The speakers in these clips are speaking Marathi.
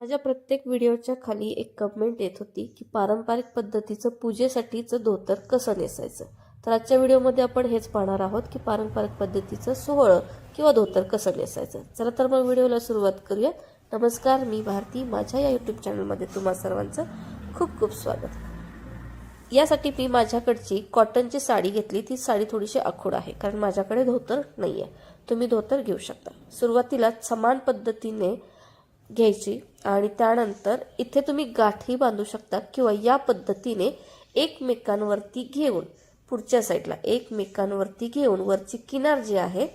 माझ्या प्रत्येक व्हिडिओच्या खाली एक कमेंट येत होती की पारंपरिक पद्धतीचं पूजेसाठीचं धोतर कसं नेसायचं. तर आजच्या व्हिडिओमध्ये आपण हेच पाहणार आहोत की पारंपरिक पद्धतीचं सोहळं किंवा धोतर कसं नेसायचं. चला तर मग व्हिडिओला सुरुवात करूया. नमस्कार, मी भारती. माझ्या या यूट्यूब चॅनलमध्ये तुम्हा सर्वांचं खूप खूप स्वागत. यासाठी मी माझ्याकडची कॉटनची साडी घेतली. ती साडी थोडीशी आखूड आहे कारण माझ्याकडे धोतर नाही आहे. तुम्ही धोतर घेऊ शकता. सुरुवातीला समान पद्धतीने घ्यायची आणि त्यानंतर इथे तुम्ही गाठी बांधू शकता किंवा या पद्धतीने एकमेकांवरती घेऊन पुढच्या साईडला एकमेकांवरती घेऊन वरची किनार जी आहे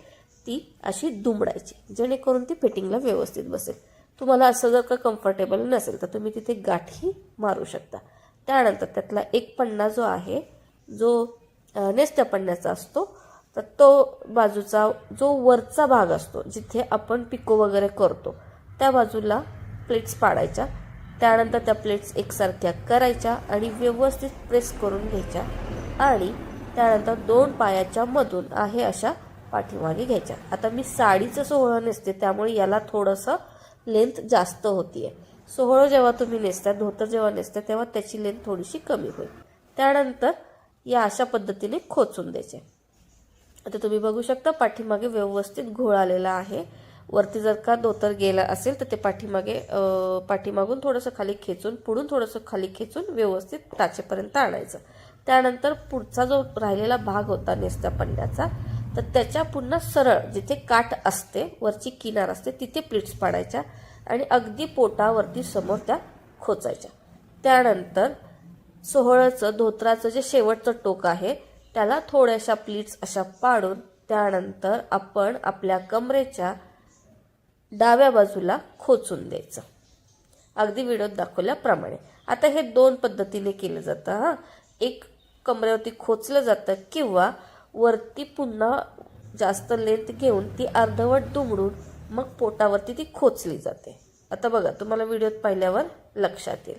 ती अशी दुमडायची जेणेकरून ती फिटिंगला व्यवस्थित बसेल. तुम्हाला असं जर का कम्फर्टेबल नसेल तर तुम्ही तिथे गाठी मारू शकता. त्यानंतर त्यातला एक पन्ना जो आहे जो नेसत्या पन्न्याचा असतो तर तो बाजूचा जो वरचा भाग असतो जिथे आपण पिको वगैरे करतो त्या बाजूला प्लेट्स पाडायच्या. त्यानंतर त्या प्लेट्स एकसारख्या करायच्या आणि व्यवस्थित प्रेस करून घ्यायच्या आणि त्यानंतर दोन पायाच्या मधून आहे अशा पाठीमागे घ्यायच्या. आता मी साडीचं सोहळं नेसते त्यामुळे याला थोडंसं लेंथ जास्त होतीये. सोहळं जेव्हा तुम्ही नेसता, धोतर जेव्हा नेसता तेव्हा त्याची लेंथ थोडीशी कमी होईल. त्यानंतर या अशा पद्धतीने खोचून द्यायचे. आता तुम्ही बघू शकता पाठीमागे व्यवस्थित घोळ आलेला आहे. वरती जर का धोतर गेला असेल तर ते पाठीमागून थोडंसं खाली खेचून पुढून थोडंसं खाली खेचून व्यवस्थित टाचेपर्यंत आणायचं. त्यानंतर पुढचा जो राहिलेला भाग होता नेसत्या पन्न्याचा तर त्याच्या पुन्हा सरळ जिथे काठ असते वरची किनार असते तिथे प्लीट्स पाडायच्या आणि अगदी पोटावरती समोर त्या खोचायच्या. त्यानंतर सोहळ्याचं धोतराचं जे शेवटचं टोक आहे त्याला थोड्याशा प्लीट्स अशा पाडून त्यानंतर आपण आपल्या कमरेच्या डाव्या बाजूला खोचून द्यायचं अगदी व्हिडिओत दाखवल्याप्रमाणे. आता हे दोन पद्धतीने केलं जातं. एक कमरेवरती खोचलं जातं किंवा वरती पुन्हा जास्त लेंथ घेऊन ती अर्धवट दुमडून मग पोटावरती ती खोचली जाते. आता बघा, तुम्हाला व्हिडिओत पाहिल्यावर लक्षात येईल.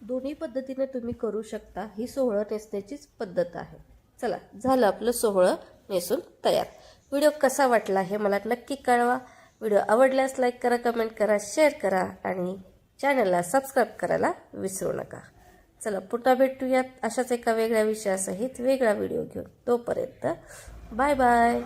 दोन्ही पद्धतीने तुम्ही करू शकता. ही सोहळं नेसण्याचीच पद्धत आहे. चला, झालं आपलं सोहळं नेसून तयार. व्हिडिओ कसा वाटला हे मला नक्की कळवा. व्हिडिओ आवडल्यास लाईक करा, कमेंट करा, शेअर करा आणि चॅनलला सबस्क्राईब करायला विसरू नका. चला, पुन्हा भेटूयात अशाच एका वेगळ्या विषयासहित वेगळा व्हिडिओ घेऊन. तोपर्यंत बाय बाय.